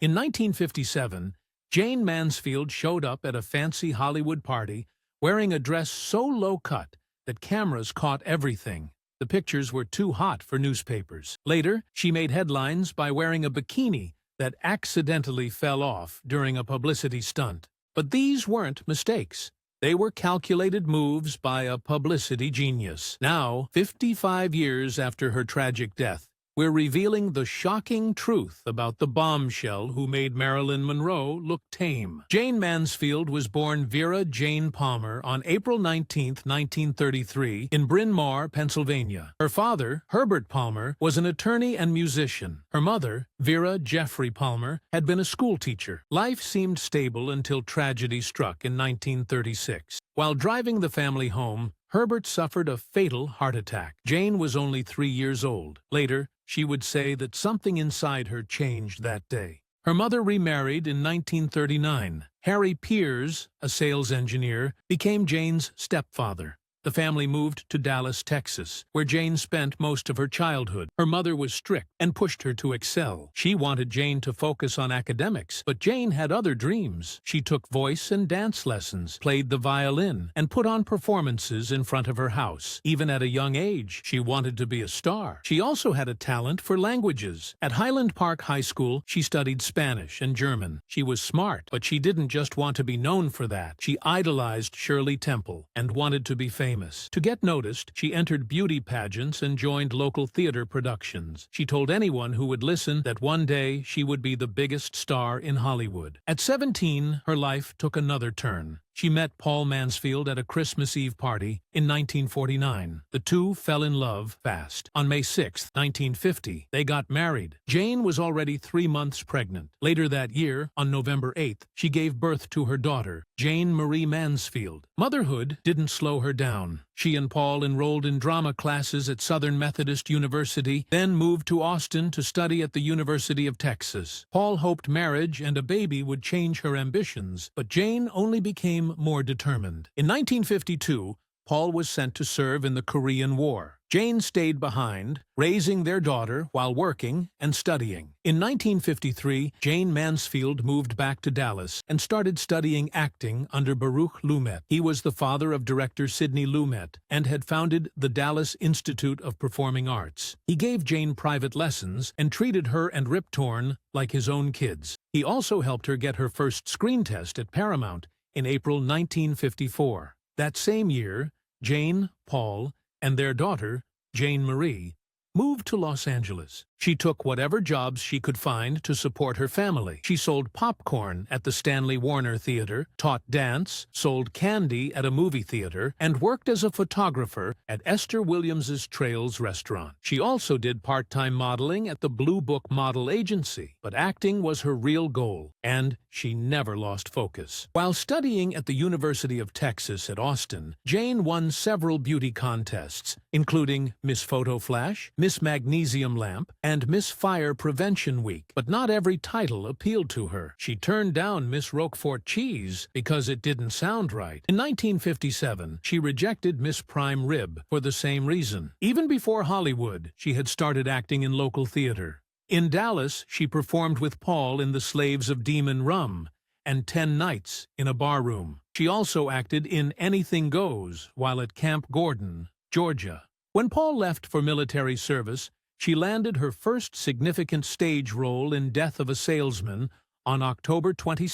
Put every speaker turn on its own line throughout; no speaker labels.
In 1957, Jayne Mansfield showed up at a fancy Hollywood party wearing a dress so low-cut that cameras caught everything. The pictures were too hot for newspapers. Later, she made headlines by wearing a bikini that accidentally fell off during a publicity stunt. But these weren't mistakes. They were calculated moves by a publicity genius. Now, 55 years after her tragic death, we're revealing the shocking truth about the bombshell who made Marilyn Monroe look tame. Jayne Mansfield was born Vera Jane Palmer on April 19, 1933, in Bryn Mawr, Pennsylvania. Her father, Herbert Palmer, was an attorney and musician. Her mother, Vera Jeffrey Palmer, had been a schoolteacher. Life seemed stable until tragedy struck in 1936. While driving the family home, Herbert suffered a fatal heart attack. Jayne was only 3 years old. Later, she would say that something inside her changed that day. Her mother remarried in 1939. Harry Piers, a sales engineer, became Jayne's stepfather. The family moved to Dallas, Texas, where Jayne spent most of her childhood. Her mother was strict and pushed her to excel. She wanted Jayne to focus on academics, but Jayne had other dreams. She took voice and dance lessons, played the violin, and put on performances in front of her house. Even at a young age, she wanted to be a star. She also had a talent for languages. At Highland Park High School, she studied Spanish and German. She was smart, but she didn't just want to be known for that. She idolized Shirley Temple and wanted to be famous. To get noticed, she entered beauty pageants and joined local theater productions. She told anyone who would listen that one day she would be the biggest star in Hollywood. At 17, her life took another turn. She met Paul Mansfield at a Christmas Eve party in 1949. The two fell in love fast. On May 6, 1950, they got married. Jayne was already 3 months pregnant. Later that year, on November 8th, she gave birth to her daughter, Jayne Marie Mansfield. Motherhood didn't slow her down. She and Paul enrolled in drama classes at Southern Methodist University, then moved to Austin to study at the University of Texas. Paul hoped marriage and a baby would change her ambitions, but Jayne only became more determined. In 1952, Paul was sent to serve in the Korean War. Jayne stayed behind, raising their daughter while working and studying. In 1953, Jayne Mansfield moved back to Dallas and started studying acting under Baruch Lumet. He was the father of director Sidney Lumet and had founded the Dallas Institute of Performing Arts. He gave Jayne private lessons and treated her and Rip Torn like his own kids. He also helped her get her first screen test at Paramount in April 1954. That same year, Jayne, Paul, and their daughter, Jayne Marie, moved to Los Angeles. She took whatever jobs she could find to support her family. She sold popcorn at the Stanley Warner Theater, taught dance, sold candy at a movie theater, and worked as a photographer at Esther Williams's Trails restaurant. She also did part-time modeling at the Blue Book Model Agency, but acting was her real goal, and she never lost focus. While studying at the University of Texas at Austin, Jayne won several beauty contests, including Miss Photo Flash, Miss Magnesium Lamp, and Miss Fire Prevention Week. But not every title appealed to her. She turned down Miss Roquefort Cheese because it didn't sound right. In 1957, she rejected Miss Prime Rib for the same reason. Even before Hollywood, she had started acting in local theater. In Dallas, she performed with Paul in The Slaves of Demon Rum and 10 Nights in a Barroom. She also acted in Anything Goes while at Camp Gordon, Georgia. When Paul left for military service, she landed her first significant stage role in Death of a Salesman on October 22,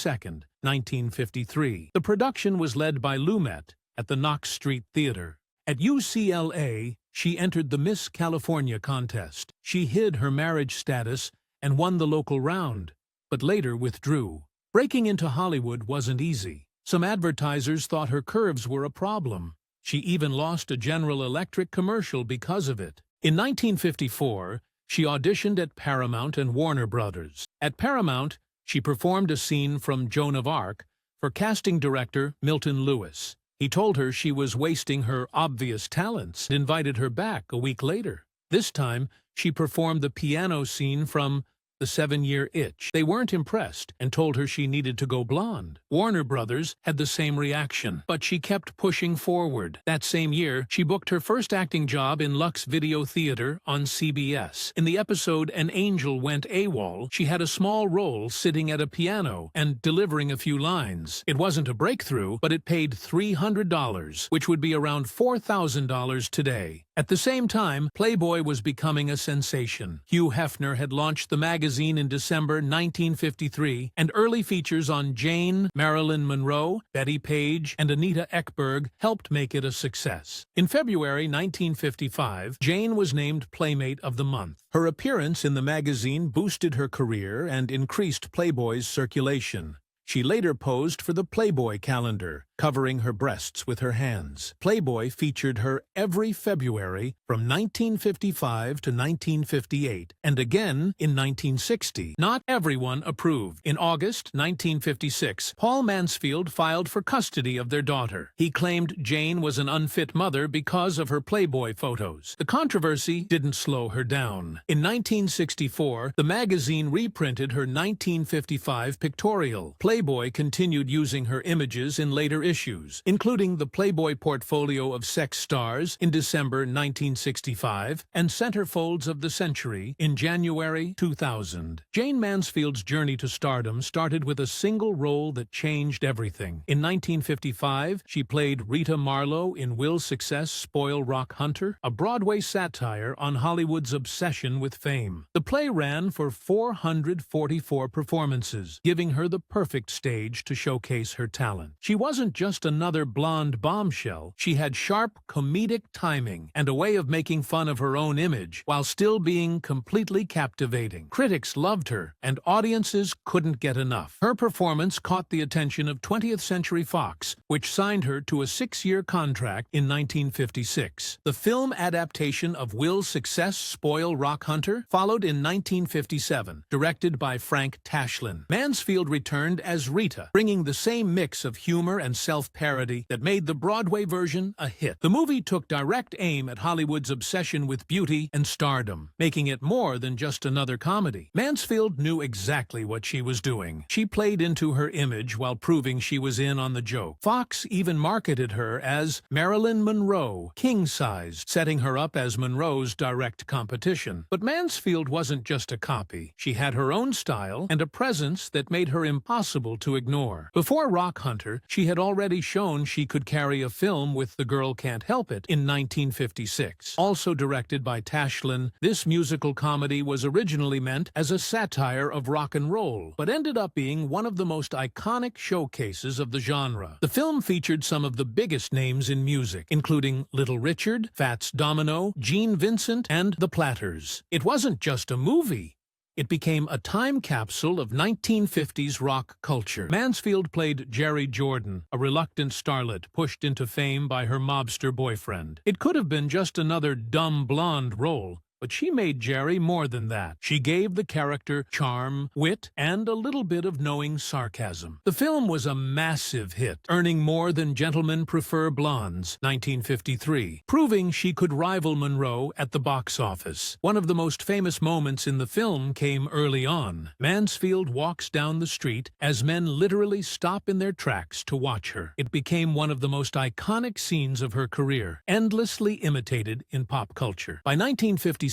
1953. The production was led by Lumet at the Knox Street Theater. At UCLA, she entered the Miss California contest. She hid her marriage status and won the local round, but later withdrew. Breaking into Hollywood wasn't easy. Some advertisers thought her curves were a problem. She even lost a General Electric commercial because of it. In 1954, she auditioned at Paramount and Warner Brothers. At Paramount, she performed a scene from Joan of Arc for casting director Milton Lewis. He told her she was wasting her obvious talents and invited her back a week later. This time, she performed the piano scene from The 7-year itch. They weren't impressed and told her she needed to go blonde. Warner Brothers had the same reaction, but she kept pushing forward. That same year, she booked her first acting job in Lux Video Theater on CBS. In the episode An Angel Went AWOL, she had a small role sitting at a piano and delivering a few lines. It wasn't a breakthrough, but it paid $300, which would be around $4,000 today. At the same time, Playboy was becoming a sensation. Hugh Hefner had launched the magazine in December 1953, and early features on Jayne, Marilyn Monroe, Betty Page, and Anita Ekberg helped make it a success. In February 1955, Jayne was named Playmate of the Month. Her appearance in the magazine boosted her career and increased Playboy's circulation. She later posed for the Playboy calendar, covering her breasts with her hands. Playboy featured her every February from 1955 to 1958, and again in 1960. Not everyone approved. In August 1956, Paul Mansfield filed for custody of their daughter. He claimed Jayne was an unfit mother because of her Playboy photos. The controversy didn't slow her down. In 1964, the magazine reprinted her 1955 pictorial. Playboy continued using her images in later issues, including the Playboy portfolio of sex stars in December 1965 and Centerfolds of the Century in January 2000. Jayne Mansfield's journey to stardom started with a single role that changed everything. In 1955, she played Rita Marlowe in Will Success Spoil Rock Hunter, a Broadway satire on Hollywood's obsession with fame. The play ran for 444 performances, giving her the perfect stage to showcase her talent. She wasn't just another blonde bombshell. She had sharp, comedic timing and a way of making fun of her own image while still being completely captivating. Critics loved her, and audiences couldn't get enough. Her performance caught the attention of 20th Century Fox, which signed her to a 6-year contract in 1956. The film adaptation of Will Success Spoil Rock Hunter followed in 1957, directed by Frank Tashlin. Mansfield returned as Rita, bringing the same mix of humor and self-parody that made the Broadway version a hit. The movie took direct aim at Hollywood's obsession with beauty and stardom, making it more than just another comedy. Mansfield knew exactly what she was doing. She played into her image while proving she was in on the joke. Fox even marketed her as Marilyn Monroe, king-sized, setting her up as Monroe's direct competition. But Mansfield wasn't just a copy. She had her own style and a presence that made her impossible to ignore. Before Rock Hunter, she had already shown she could carry a film with The Girl Can't Help It in 1956. Also directed by Tashlin, this musical comedy was originally meant as a satire of rock and roll, but ended up being one of the most iconic showcases of the genre. The film featured some of the biggest names in music, including Little Richard, Fats Domino, Gene Vincent, and The Platters. It wasn't just a movie. It became a time capsule of 1950s rock culture. Mansfield played Jerry Jordan, a reluctant starlet pushed into fame by her mobster boyfriend. It could have been just another dumb blonde role, but she made Jerry more than that. She gave the character charm, wit, and a little bit of knowing sarcasm. The film was a massive hit, earning more than Gentlemen Prefer Blondes, 1953, proving she could rival Monroe at the box office. One of the most famous moments in the film came early on. Mansfield walks down the street as men literally stop in their tracks to watch her. It became one of the most iconic scenes of her career, endlessly imitated in pop culture. By 1957,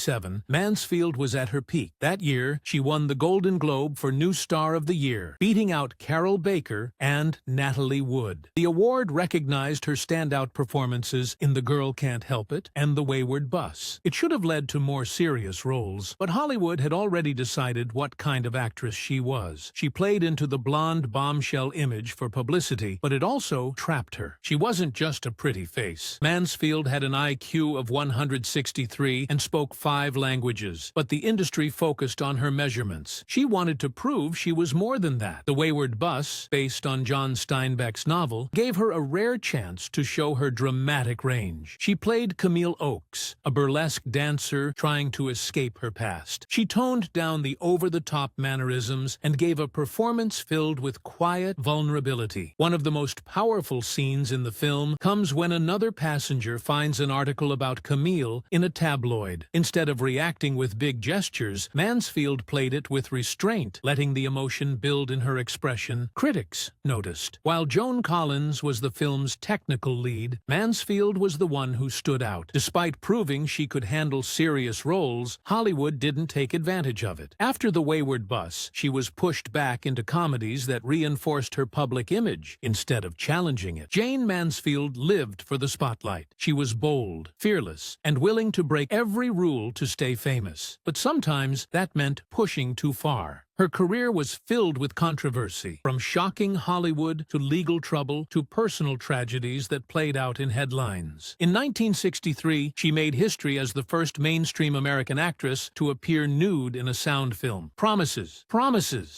Mansfield was at her peak. That year, she won the Golden Globe for New Star of the Year, beating out Carol Baker and Natalie Wood. The award recognized her standout performances in The Girl Can't Help It and The Wayward Bus. It should have led to more serious roles, but Hollywood had already decided what kind of actress she was. She played into the blonde bombshell image for publicity, but it also trapped her. She wasn't just a pretty face. Mansfield had an IQ of 163 and spoke 5 languages, but the industry focused on her measurements. She wanted to prove she was more than that. The Wayward Bus, based on John Steinbeck's novel, gave her a rare chance to show her dramatic range. She played Camille Oakes, a burlesque dancer trying to escape her past. She toned down the over-the-top mannerisms and gave a performance filled with quiet vulnerability. One of the most powerful scenes in the film comes when another passenger finds an article about Camille in a tabloid. Instead Instead of reacting with big gestures, Mansfield played it with restraint, letting the emotion build in her expression. Critics noticed. While Joan Collins was the film's technical lead, Mansfield was the one who stood out. Despite proving she could handle serious roles, Hollywood didn't take advantage of it. After The Wayward Bus, she was pushed back into comedies that reinforced her public image instead of challenging it. Jayne Mansfield lived for the spotlight. She was bold, fearless, and willing to break every rule to stay famous. But sometimes that meant pushing too far. Her career was filled with controversy, from shocking Hollywood to legal trouble to personal tragedies that played out in headlines. In 1963, she made history as the first mainstream American actress to appear nude in a sound film. Promises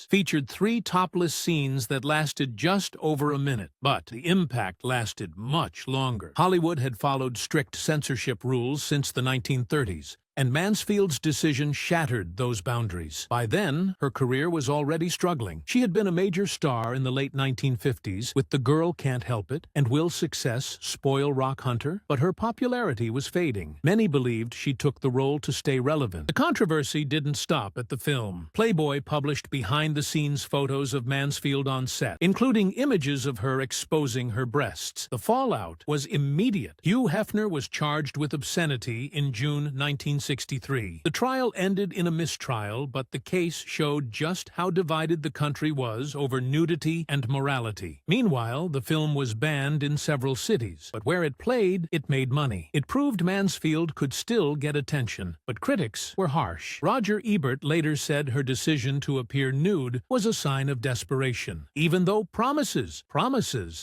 featured 3 topless scenes that lasted just over a minute, but the impact lasted much longer. Hollywood had followed strict censorship rules since the 1930s. And Mansfield's decision shattered those boundaries. By then, her career was already struggling. She had been a major star in the late 1950s with The Girl Can't Help It and Will Success Spoil Rock Hunter, but her popularity was fading. Many believed she took the role to stay relevant. The controversy didn't stop at the film. Playboy published behind-the-scenes photos of Mansfield on set, including images of her exposing her breasts. The fallout was immediate. Hugh Hefner was charged with obscenity in June 1963. The trial ended in a mistrial, but the case showed just how divided the country was over nudity and morality. Meanwhile, the film was banned in several cities, but where it played, it made money. It proved Mansfield could still get attention, but critics were harsh. Roger Ebert later said her decision to appear nude was a sign of desperation. Even though Promises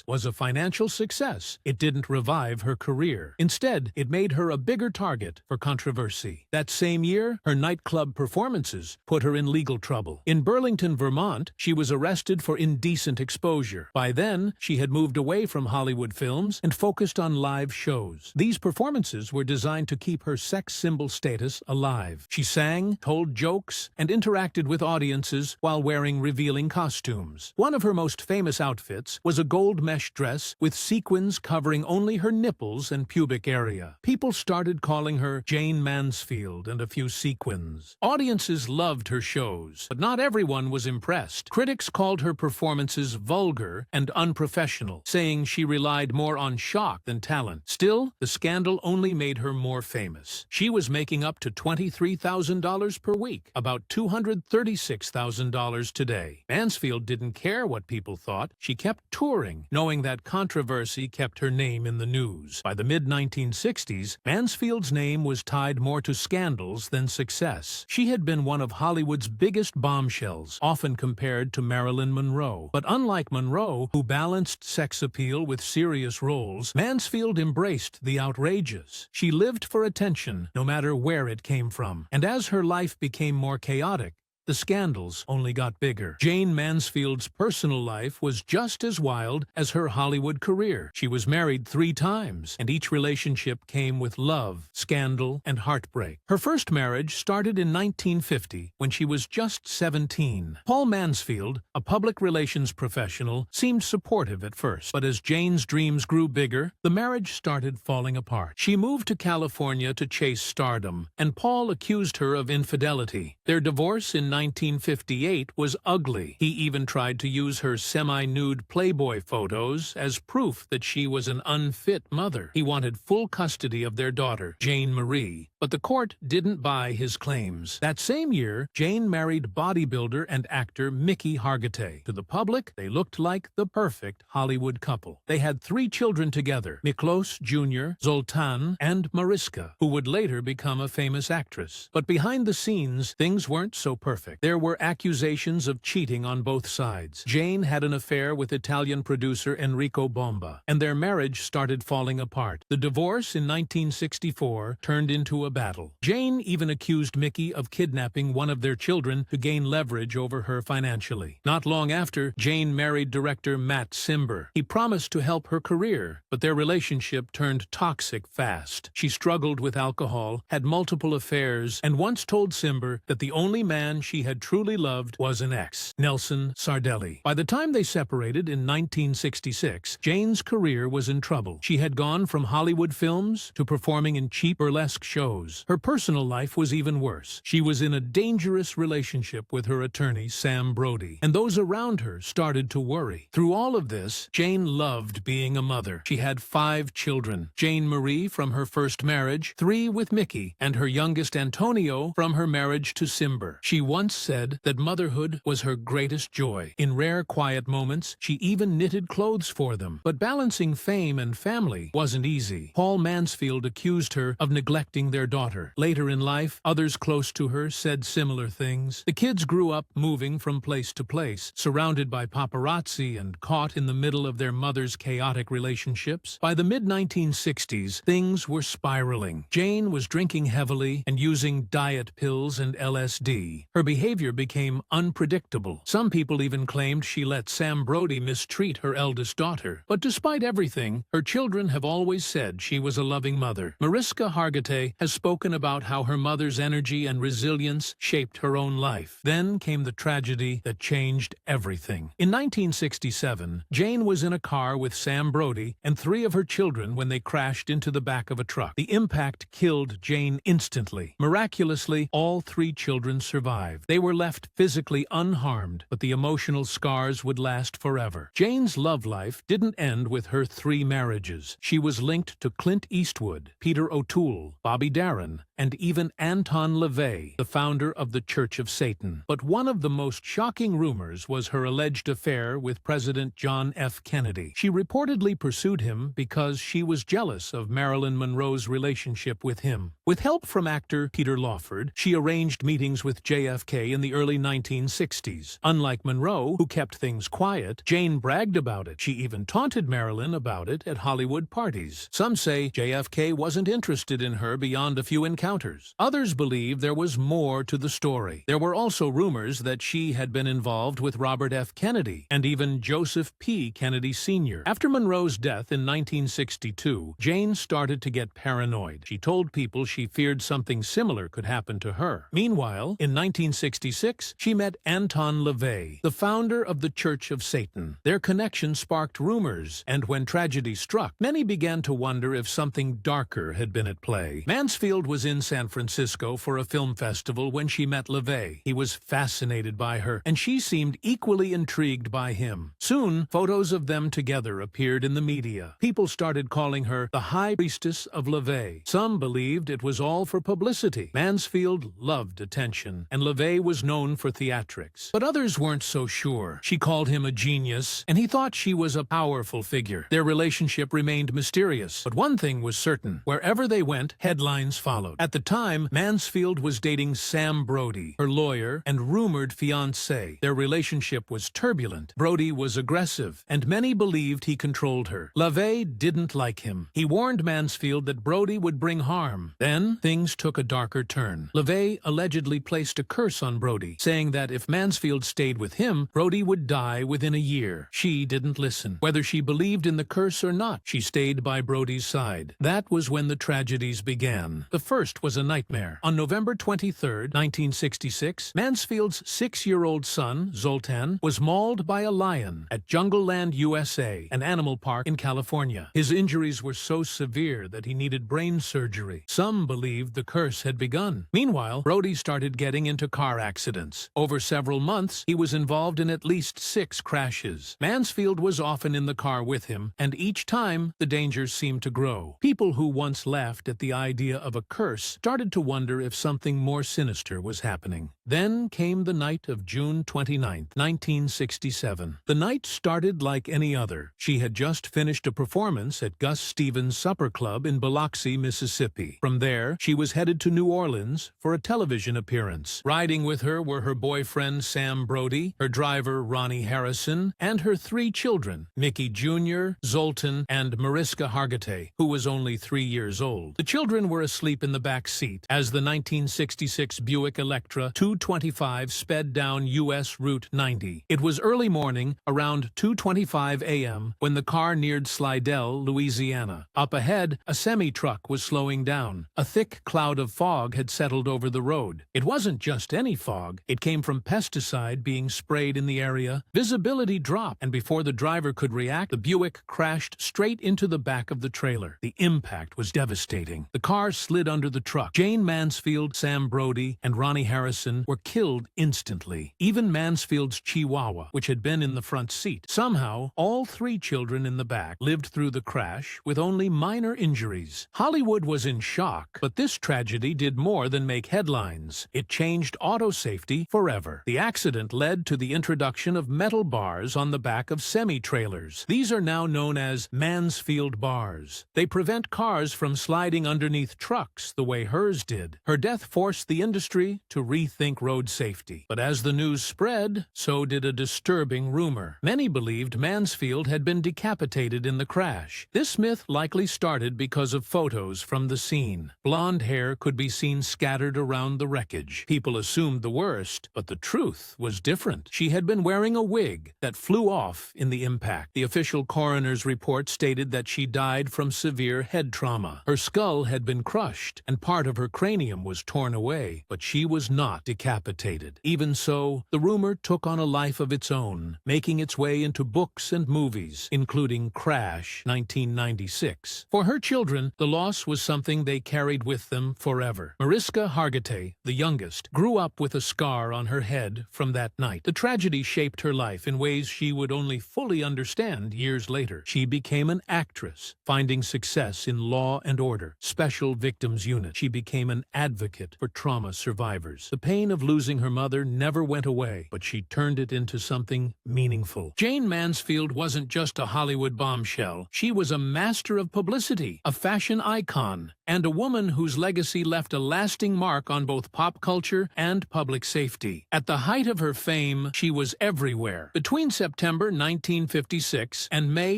was a financial success, it didn't revive her career. Instead, it made her a bigger target for controversy. That same year, her nightclub performances put her in legal trouble. In Burlington, Vermont, she was arrested for indecent exposure. By then, she had moved away from Hollywood films and focused on live shows. These performances were designed to keep her sex symbol status alive. She sang, told jokes, and interacted with audiences while wearing revealing costumes. One of her most famous outfits was a gold mesh dress with sequins covering only her nipples and pubic area. People started calling her Jayne Mansfield and a few sequins. Audiences loved her shows, but not everyone was impressed. Critics called her performances vulgar and unprofessional, saying she relied more on shock than talent. Still, the scandal only made her more famous. She was making up to $23,000 per week, about $236,000 today. Mansfield didn't care what people thought. She kept touring, knowing that controversy kept her name in the news. By the mid-1960s, Mansfield's name was tied more to scandals than success. She had been one of Hollywood's biggest bombshells, often compared to Marilyn Monroe. But unlike Monroe, who balanced sex appeal with serious roles, Mansfield embraced the outrageous. She lived for attention, no matter where it came from. And as her life became more chaotic, the scandals only got bigger. Jayne Mansfield's personal life was just as wild as her Hollywood career. She was married 3 times, and each relationship came with love, scandal, and heartbreak. Her first marriage started in 1950, when she was just 17. Paul Mansfield, a public relations professional, seemed supportive at first, but as Jayne's dreams grew bigger, the marriage started falling apart. She moved to California to chase stardom, and Paul accused her of infidelity. Their divorce in 1958 was ugly. He even tried to use her semi-nude Playboy photos as proof that she was an unfit mother. He wanted full custody of their daughter, Jane Marie, but the court didn't buy his claims. That same year, Jayne married bodybuilder and actor Mickey Hargitay. To the public, they looked like the perfect Hollywood couple. They had 3 children together, Miklos Jr., Zoltan, and Mariska, who would later become a famous actress. But behind the scenes, things weren't so perfect. There were accusations of cheating on both sides. Jayne had an affair with Italian producer Enrico Bomba, and their marriage started falling apart. The divorce in 1964 turned into a battle. Jayne even accused Mickey of kidnapping one of their children to gain leverage over her financially. Not long after, Jayne married director Matt Cimber. He promised to help her career, but their relationship turned toxic fast. She struggled with alcohol, had multiple affairs, and once told Cimber that the only man she she had truly loved was an ex, Nelson Sardelli. By the time they separated in 1966, Jayne's career was in trouble. She had gone from Hollywood films to performing in cheap burlesque shows. Her personal life was even worse. She was in a dangerous relationship with her attorney, Sam Brody, and those around her started to worry. Through all of this, Jayne loved being a mother. She had 5 children: Jane Marie from her first marriage, 3 with Mickey, and her youngest Antonio from her marriage to Simber. She once said that motherhood was her greatest joy. In rare quiet moments, she even knitted clothes for them. But balancing fame and family wasn't easy. Paul Mansfield accused her of neglecting their daughter. Later in life, others close to her said similar things. The kids grew up moving from place to place, surrounded by paparazzi and caught in the middle of their mother's chaotic relationships. By the mid-1960s, things were spiraling. Jayne was drinking heavily and using diet pills and LSD. Her behavior became unpredictable. Some people even claimed she let Sam Brody mistreat her eldest daughter. But despite everything, her children have always said she was a loving mother. Mariska Hargitay has spoken about how her mother's energy and resilience shaped her own life. Then came the tragedy that changed everything. In 1967, Jayne was in a car with Sam Brody and 3 of her children when they crashed into the back of a truck. The impact killed Jayne instantly. Miraculously, all 3 children survived. They were left physically unharmed, but the emotional scars would last forever. Jayne's love life didn't end with her 3 marriages. She was linked to Clint Eastwood, Peter O'Toole, Bobby Darin, and even Anton LaVey, the founder of the Church of Satan. But one of the most shocking rumors was her alleged affair with President John F. Kennedy. She reportedly pursued him because she was jealous of Marilyn Monroe's relationship with him. With help from actor Peter Lawford, she arranged meetings with JFK in the early 1960s. Unlike Monroe, who kept things quiet, Jayne bragged about it. She even taunted Marilyn about it at Hollywood parties. Some say JFK wasn't interested in her beyond a few encounters. Others believe there was more to the story. There were also rumors that she had been involved with Robert F. Kennedy and even Joseph P. Kennedy Sr. After Monroe's death in 1962, Jayne started to get paranoid. She told people she feared something similar could happen to her. Meanwhile, in 1966, she met Anton LaVey, the founder of the Church of Satan. Their connection sparked rumors, and when tragedy struck, many began to wonder if something darker had been at play. Mansfield was in San Francisco for a film festival when she met LaVey. He was fascinated by her, and she seemed equally intrigued by him. Soon, photos of them together appeared in the media. People started calling her the High Priestess of LaVey. Some believed it was all for publicity. Mansfield loved attention, and LaVey was known for theatrics. But others weren't so sure. She called him a genius, and he thought she was a powerful figure. Their relationship remained mysterious, but one thing was certain. Wherever they went, headlines followed. At the time, Mansfield was dating Sam Brody, her lawyer and rumored fiancé. Their relationship was turbulent. Brody was aggressive, and many believed he controlled her. LaVey didn't like him. He warned Mansfield that Brody would bring harm. Then, things took a darker turn. LaVey allegedly placed a curse on Brody, saying that if Mansfield stayed with him, Brody would die within a year. She didn't listen. Whether she believed in the curse or not, she stayed by Brody's side. That was when the tragedies began. The first was a nightmare. On November 23, 1966, Mansfield's 6-year-old son, Zoltan, was mauled by a lion at Jungleland, USA, an animal park in California. His injuries were so severe that he needed brain surgery. Some believed the curse had begun. Meanwhile, Brody started getting into car accidents. Over several months, he was involved in at least 6 crashes. Mansfield was often in the car with him, and each time, the dangers seemed to grow. People who once laughed at the idea of a curse started to wonder if something more sinister was happening. Then came the night of June 29, 1967. The night started like any other. She had just finished a performance at Gus Stevens' Supper Club in Biloxi, Mississippi. From there, she was headed to New Orleans for a television appearance. Riding with her were her boyfriend Sam Brody, her driver Ronnie Harrison, and her 3 children, Mickey Jr., Zoltan, and Mariska Hargitay, who was only 3 years old. The children were asleep in the back seat as the 1966 Buick Electra 225 sped down U.S. Route 90. It was early morning, around 2:25 a.m., when the car neared Slidell, Louisiana. Up ahead, a semi-truck was slowing down. A thick cloud of fog had settled over the road. It wasn't just any fog. It came from pesticide being sprayed in the area. Visibility dropped, and before the driver could react, the Buick crashed straight into the back of the trailer. The impact was devastating. The car slid under the truck. Jayne Mansfield, Sam Brody, and Ronnie Harrison were killed instantly. Even Mansfield's Chihuahua, which had been in the front seat. Somehow, all three children in the back lived through the crash with only minor injuries. Hollywood was in shock, but this tragedy did more than make headlines. It changed auto safety forever. The accident led to the introduction of metal bars on the back of semi-trailers. These are now known as Mansfield bars. They prevent cars from sliding underneath trucks the way hers did. Her death forced the industry to rethink road safety. But as the news spread, so did a disturbing rumor. Many believed Mansfield had been decapitated in the crash. This myth likely started because of photos from the scene. Blonde hair could be seen scattered around the wreckage. People assumed the worst, but the truth was different. She had been wearing a wig that flew off in the impact. The official coroner's report stated that she died from severe head trauma. Her skull had been crushed, and part of her cranium was torn away, but she was not decapitated. Even so, the rumor took on a life of its own, making its way into books and movies, including Crash, 1996. For her children, the loss was something they carried with them forever. Mariska Hargitay, the youngest, grew up with a scar on her head from that night. The tragedy shaped her life in ways she would only fully understand years later. She became an actress, finding success in Law and Order, Special Victims Unit. She became an advocate for trauma survivors. The pain of losing her mother never went away, but she turned it into something meaningful. Jayne Mansfield wasn't just a Hollywood bombshell. She was a master of publicity, a fashion icon, and a woman whose legacy left a lasting mark on both pop culture and public safety. At the height of her fame, she was everywhere. Between September 1956 and May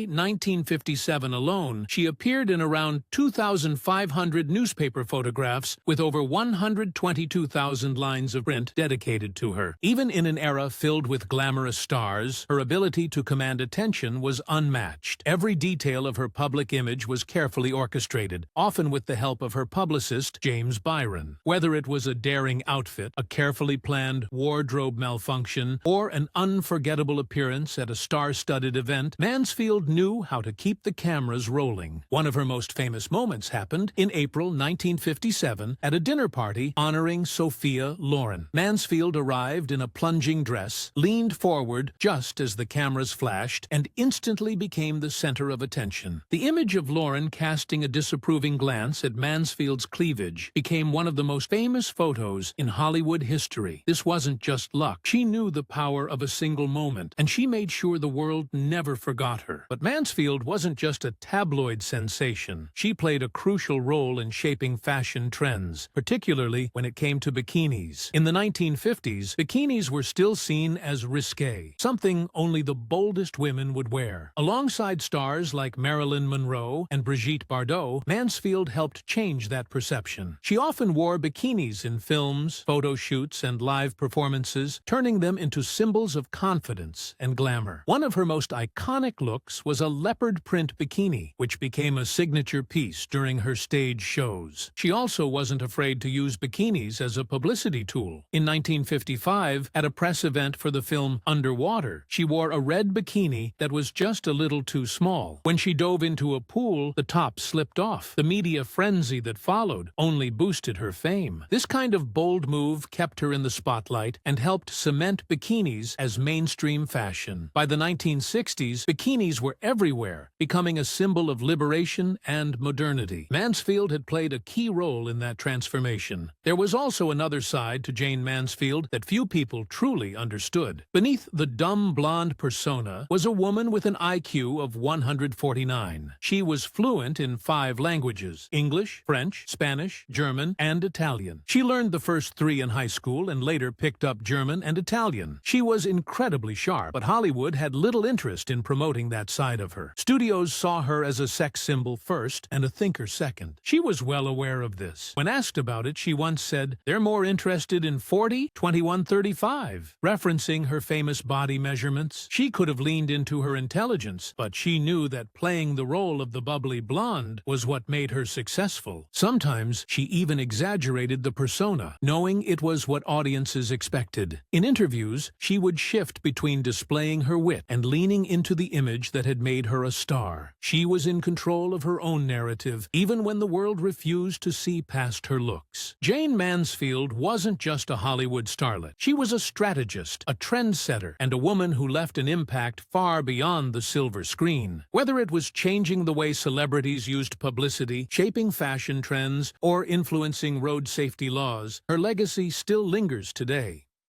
1957 alone, she appeared in around 2,500 newspaper photographs with over 122,000 lines of print dedicated to her. Even in an era filled with glamorous stars, her ability to command attention was unmatched. Every detail of her public image was carefully orchestrated, often with the help of her publicist, James Byron. Whether it was a daring outfit, a carefully planned wardrobe malfunction, or an unforgettable appearance at a star-studded event, Mansfield knew how to keep the cameras rolling. One of her most famous moments happened in April 1957 at a dinner party honoring Sophia Loren. Mansfield arrived in a plunging dress, leaned forward just as the cameras flashed, and instantly became the center of attention. The image of Loren casting a disapproving glance at Mansfield's cleavage became one of the most famous photos in Hollywood history. This wasn't just luck. She knew the power of a single moment, and she made sure the world never forgot her. But Mansfield wasn't just a tabloid sensation. She played a crucial role in shaping fashion trends, particularly when it came to bikinis. In the 1950s, bikinis were still seen as risque, something only the boldest women would wear. Alongside stars like Marilyn Monroe and Brigitte Bardot, Mansfield helped change that perception. She often wore bikinis in films, photo shoots, and live performances, turning them into symbols of confidence and glamour. One of her most iconic looks was a leopard print bikini, which became a signature piece during her stage shows. She also wasn't afraid to use bikinis as a publicity tool. In 1955, at a press event for the film Underwater, she wore a red bikini that was just a little too small. When she dove into a pool, the top slipped off. The media frenzy that followed only boosted her fame. This kind of bold move kept her in the spotlight and helped cement bikinis as mainstream fashion. By the 1960s, bikinis were everywhere, becoming a symbol of liberation and modernity. Mansfield had played a key role in that transformation. There was also another side to Jayne Mansfield that few people truly understood. Beneath the dumb blonde persona was a woman with an IQ of 149. She was fluent in 5 languages: English, English, French, Spanish, German, and Italian. She learned the first three in high school and later picked up German and Italian. She was incredibly sharp, but Hollywood had little interest in promoting that side of her. Studios saw her as a sex symbol first and a thinker second. She was well aware of this. When asked about it, she once said, "They're more interested in 40, 21, 35, referencing her famous body measurements. She could have leaned into her intelligence, but she knew that playing the role of the bubbly blonde was what made her successful. Sometimes she even exaggerated the persona, knowing it was what audiences expected. In interviews, she would shift between displaying her wit and leaning into the image that had made her a star. She was in control of her own narrative, even when the world refused to see past her looks. Jayne Mansfield wasn't just a Hollywood starlet. She was a strategist, a trendsetter, and a woman who left an impact far beyond the silver screen. Whether it was changing the way celebrities used publicity, shaping fashion trends, or influencing road safety laws, her legacy still lingers today.